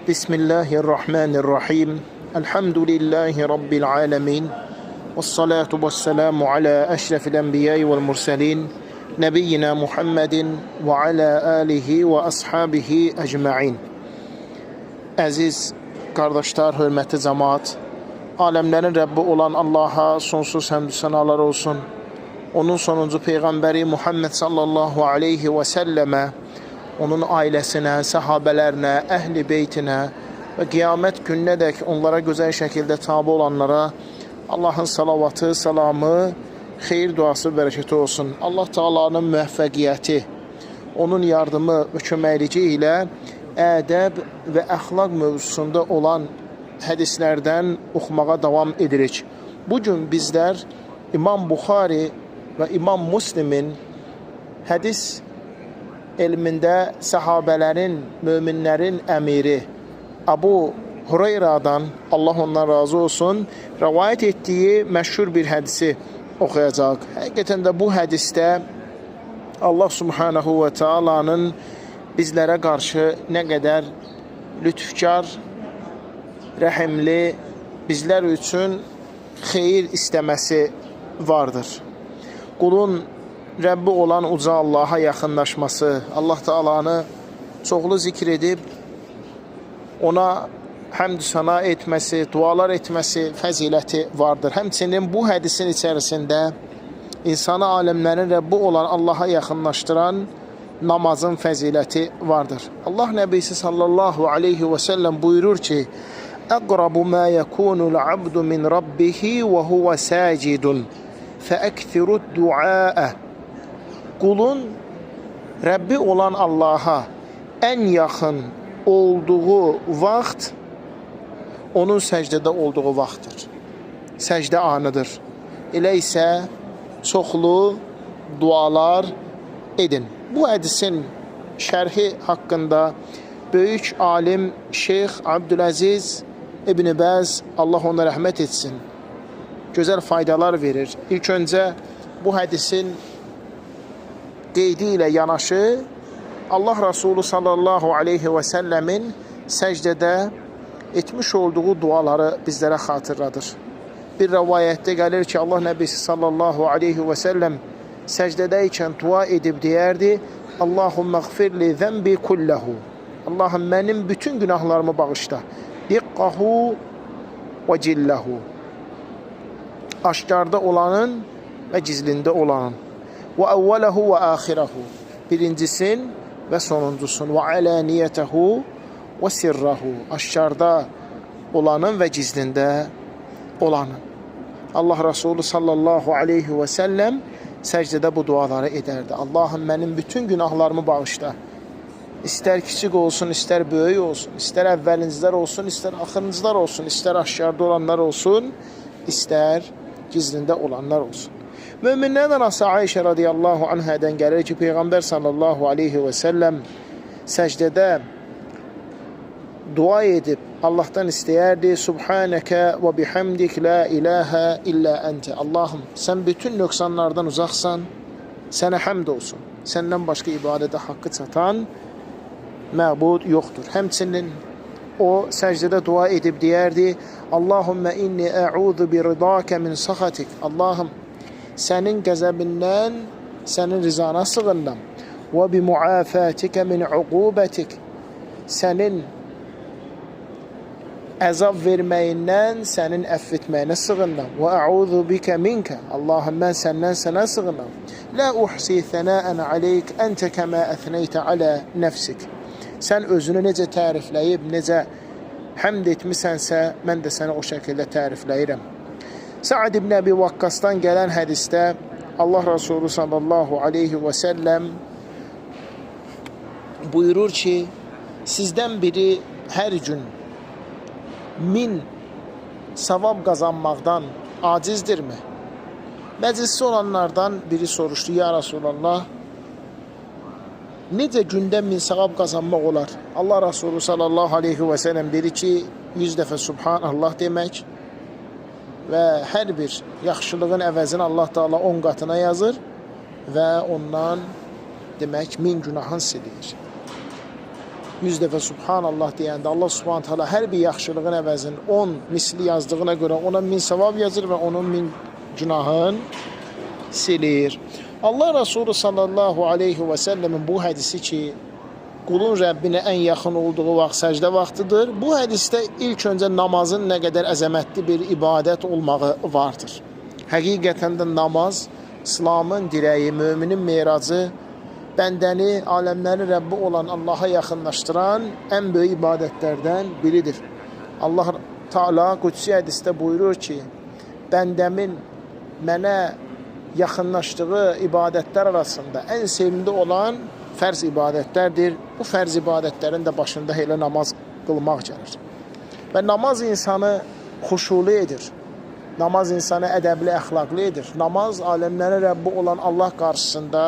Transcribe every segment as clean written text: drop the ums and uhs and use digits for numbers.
Bismillahirrahmanirrahim. Elhamdülillahi Rabbil alemin. Vessalatu vesselamu ala eşrefil enbiyayı vel murselin. Nebiyyina Muhammedin ve ala alihi ve ashabihi ecma'in. Əziz qardaşlar, hörmətli cəmaat, aləmlərin Rəbbi olan Allaha sonsuz həmd sənalar olsun. Onun sonuncu Peyğəmbəri Muhammed sallallahu aleyhi və səlləmə, onun ailəsinə, səhabələrinə, əhl-i beytinə və qiyamət gününədək onlara gözəl şəkildə tabi olanlara Allahın salavatı, salamı, xeyir duası, bərəkəti olsun. Allah Taala'nın müvəffəqiyyəti, onun yardımı və köməkliyi ilə ədəb və əxlaq mövzusunda olan hədislərdən oxumağa davam edirik. Bugün bizlər İmam Buxari və İmam Müslimin hədis elmində səhabələrin, möminlərin əmiri Əbu Hüreyrədən, Allah ondan razı olsun, rəvayət etdiyi məşhur bir hədisi oxuyacaq. Həqiqətən də bu hədisdə Allah Subhanahu və Taala'nın bizlərə qarşı nə qədər lütfkar, rəhimli, bizlər üçün xeyir istəməsi vardır. Qulun Rəbbi olan uca Allaha yaxınlaşması, Allah Taala'nı çoxlu zikr edib, ona həmd səna etməsi, dualar etməsi fəziləti vardır. Həmçinin bu hədisin içərisində insanı aləmlərin Rəbbi olan Allaha yaxınlaşdıran namazın fəziləti vardır. Allah Nəbisi sallallahu aleyhi və səlləm buyurur ki, Əqrabu mə yəkunul abdu min rabbihi və huvə səcidun fəəkthirud duaə. Qulun Rəbbi olan Allaha ən yaxın olduğu vaxt onun səcdədə olduğu vaxtdır. Səcdə anıdır. Elə isə çoxlu dualar edin. Bu hədisin şərhi haqqında böyük alim Şeyx Abdüləziz İbn Bəz, Allah ona rəhmət etsin, gözəl faydalar verir. İlk öncə bu hədisin qeydi ilə yanaşı Allah Resulü sallallahu aleyhi və səlləmin səcdədə etmiş olduğu duaları bizlərə xatırladır. Bir rəvayətdə gəlir ki, Allah Nəbisi sallallahu aleyhi və səlləm səcdədəykən dua edib deyərdi, Allahümməğfirli zəmbi kulləhu. Allahım, mənim bütün günahlarımı bağışla. Diqqəhu və cilləhu. Aşkarda olanın və gizlində olanın. Və əvvələhu və əxirəhu. Birincisin və sonuncusun. Və əlaniyyətəhu və sirrəhu. Aşkarda olanın və gizlində olanın. Allah Resulü sallallahu aleyhi və səlləm səcdədə bu duaları edərdi. Allahım, mənim bütün günahlarımı bağışla. İstər kiçik olsun, istər böyük olsun, istər əvvəlincilər olsun, istər axırıncılar olsun, istər aşkarda olanlar olsun, istər gizlində olanlar olsun. Möminlərdən anası Ayşə radiyallahu anhədən gəlir ki, Peyğəmbər sallallahu aleyhi və səlləm səcdədə dua edib Allahdan istəyərdi, Subhanəkə və bihamdik la ilahə illə əntə. Allahım, sən bütün nöqsanlardan uzaqsan, sənə həmd olsun. Səndən başqa ibadətə haqqı çatan məbud yoxdur. Həmçinin o səcdədə dua edib deyərdi, Allahümmə inni əudu bi ridakə min saxatik. Allahım, sənin qəzəbindən, sənin rizana sığındım. Və bi muafatikə min uqubətik. Sənin əzab verməyindən, sənin əff etməyinə sığındım. Və əudu bikə minkə. Allahım, mən səndən sənə sığındım. Lə uhsi thənəən aleyk, əntə kəmə əthnəytə alə nəfsik. Sən özünü necə tərifləyib, necə həmd etmisənsə, mən də səni o şəkildə tərifləyirəm. Sa'd ibn Əbi Vaqqasdan gələn hədisdə Allah Resulü sallallahu aleyhi və səlləm buyurur ki, sizdən biri hər gün 1000 savab qazanmaqdan acizdirmi? Məclisdə olanlardan biri soruşdu, ya Resulallah, necə gündə 1000 savab qazanmaq olar? Allah Resulü sallallahu aleyhi və səlləm dedi ki, 100 dəfə Subhanallah demək və hər bir yaxşılığın əvəzini Allah Taala 10 qatına yazır və ondan demək 1000 günahın silir. 100 dəfə Subhanallah deyəndə Allah Subhanahu taala hər bir yaxşılığın əvəzini 10 misli yazdığına görə ona 1000 savab yazır və onun 1000 günahın silir. Allah Resulü sallallahu aleyhi və səlləmin bu hədisi ki, qulun Rəbbinə ən yaxın olduğu vaxt səcdə vaxtıdır. Bu hədisdə ilk öncə namazın nə qədər əzəmətli bir ibadət olmağı vardır. Həqiqətən də namaz İslamın dirəyi, müminin miracı, bəndəni, aləmlərin Rəbbi olan Allaha yaxınlaşdıran ən böyük ibadətlərdən biridir. Allah Teala qudsi hədisdə buyurur ki, bəndəmin mənə yaxınlaşdığı ibadətlər arasında ən sevimli olan fərz ibadətlərdir. Bu fərz ibadətlərin də başında elə namaz qılmaq gəlir. Və namaz insanı xuşulu edir. Namaz insanı ədəbli, əxlaqlı edir. Namaz aləmlərin Rəbbi olan Allah qarşısında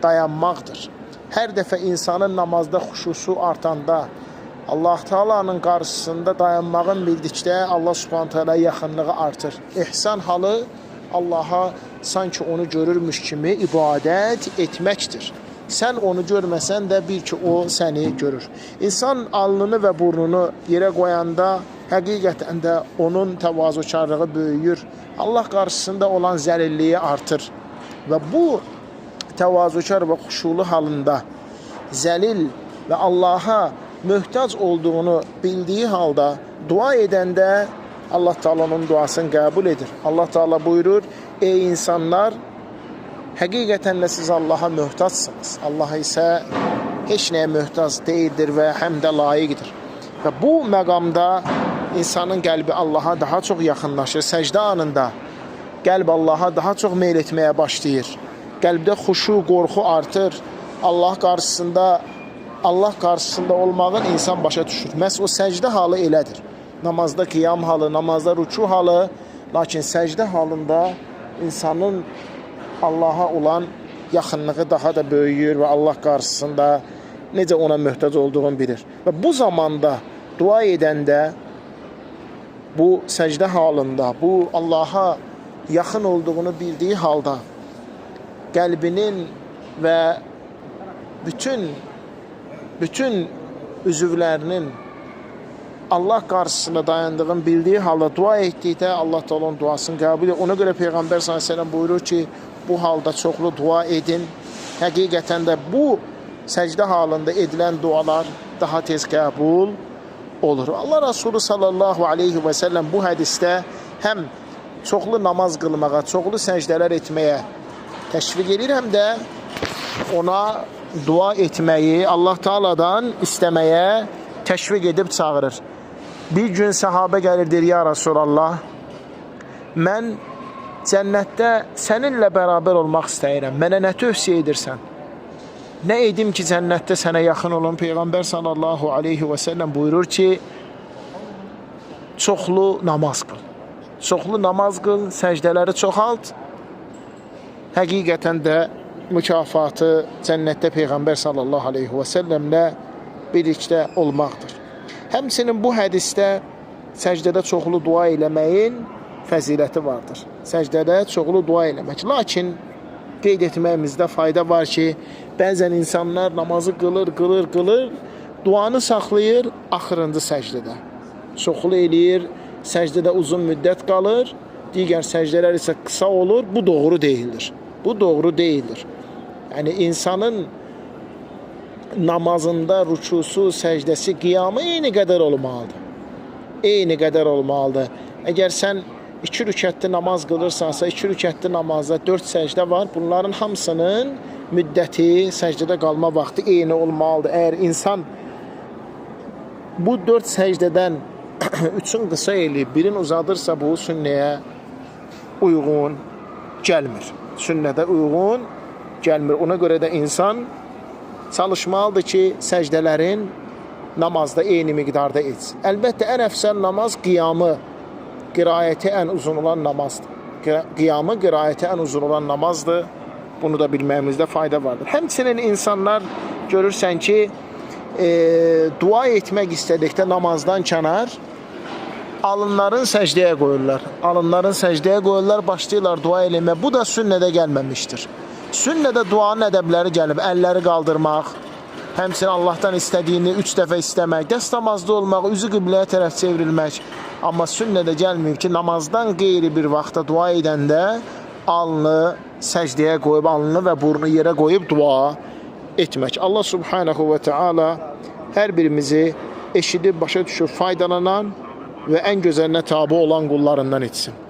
dayanmaqdır. Hər dəfə insanın namazda xuşusu artanda, Allah Teala'nın qarşısında dayanmağın bildikdə Allah Subhanahu taala yaxınlığı artır. İhsan halı Allaha sanki onu görürmüş kimi ibadət etməkdir. Sən onu görməsən də bil ki, o səni görür. İnsan alnını və burnunu yerə qoyanda həqiqətən də onun təvazökarlığı böyüyür. Allah qarşısında olan zəlilliyi artır. Və bu təvazökar və xuşulu halında zəlil və Allaha möhtac olduğunu bildiyi halda dua edəndə Allah Teala onun duasını qəbul edir. Allah Teala buyurur: ey insanlar, həqiqətən də siz Allaha möhtacsınız. Allah isə heç nəyə möhtac deyildir və həm də layiqdir. Və bu məqamda insanın qəlbi Allaha daha çox yaxınlaşır. Səcdə anında qəlb Allaha daha çox meyl etməyə başlayır. Qəlbdə xuşu, qorxu artır. Allah qarşısında olmağın insan başa düşür. Məhz o səcdə halı elədir. Namazda qiyam halı, namazda rüku halı, lakin səcdə halında insanın Allaha olan yaxınlığı daha da böyüyür və Allah qarşısında necə ona möhtac olduğunu bilir. Və bu zamanda dua edəndə, bu səcdə halında, bu Allaha yaxın olduğunu bildiyi halda qəlbinin və bütün üzvlərinin Allah qarşısında dayandığını bildiyi halda dua etdikdə Allah da onun duasını qəbul edir. Ona görə Peyğəmbər s.ə.v buyurur ki, bu halda çoxlu dua edin. Həqiqətən də bu səcdə halında edilən dualar daha tez qəbul olur. Allah Resulü sallallahu aleyhi və səlləm bu hədisdə həm çoxlu namaz qılmağa, çoxlu səcdələr etməyə təşviq edir, həm də ona dua etməyi, Allah Teala'dan istəməyə təşviq edib çağırır. Bir gün səhabə gəlir, deyir, ya Rasulallah, mən cənnətdə səninlə bərabər olmaq istəyirəm. Mənə nə tövsiyə edirsən? Nə edim ki, cənnətdə sənə yaxın olun? Peyğəmbər sallallahu aleyhi və səlləm buyurur ki, çoxlu namaz qıl. Çoxlu namaz qıl, səcdələri çoxalt. Həqiqətən də mükafatı cənnətdə Peyğəmbər sallallahu aleyhi və səlləmlə birlikdə olmaqdır. Həmçinin bu hədisdə səcdədə çoxlu dua eləməyin fəziləti vardır. Səcdədə çoxlu dua eləmək. Lakin qeyd etməyimizdə fayda var ki, bəzən insanlar namazı qılır, duanı saxlayır axırıncı səcdədə. Çoxlu eləyir, səcdədə uzun müddət qalır, digər səcdələr isə qısa olur. Bu doğru deyildir. Bu doğru deyildir. Yəni, insanın namazında rükusu, səcdəsi, qiyamı eyni qədər olmalıdır. Eyni qədər olmalıdır. Əgər sən 2 rükətli namaz qılırsansa, 2 rükətli namazda 4 səcdə var. Bunların hamısının müddəti, səcdədə qalma vaxtı eyni olmalıdır. Əgər insan bu 4 səcdədən 3-ün qısa eləyib, birini uzadırsa, bu sünnəyə uyğun gəlmir. Sünnədə uyğun gəlmir. Ona görə də insan çalışmalıdır ki, səcdələrin namazda eyni miqdarda etsin. Əlbəttə, ən əfsəl namaz qiyamı, qiraəti ən uzun olan namazdır. Qiyamı, qiraəti ən uzun olan namazdır. Bunu da bilməyimizdə fayda vardır. Həmçinin insanlar görürsən ki, dua etmək istədikdə namazdan kənar alınların səcdəyə qoyurlar. Alınların səcdəyə qoyurlar, başlayırlar dua eləmə. Bu da sünnədə gəlməmişdir. Sünnədə duanın ədəbləri gəlib, əlləri qaldırmaq, Həmçinin Allahdan istədiyini 3 dəfə istəmək, dəst namazda olmaq, üzü qibləyə tərəf çevrilmək. Amma sünnədə gəlməyib ki, namazdan qeyri bir vaxtda dua edəndə alnını səcdəyə qoyub, alnını və burnu yerə qoyub dua etmək. Allah subhanahu və teala hər birimizi eşidib, başa düşüb, faydalanan və ən gözəlinə tabi olan qullarından etsin.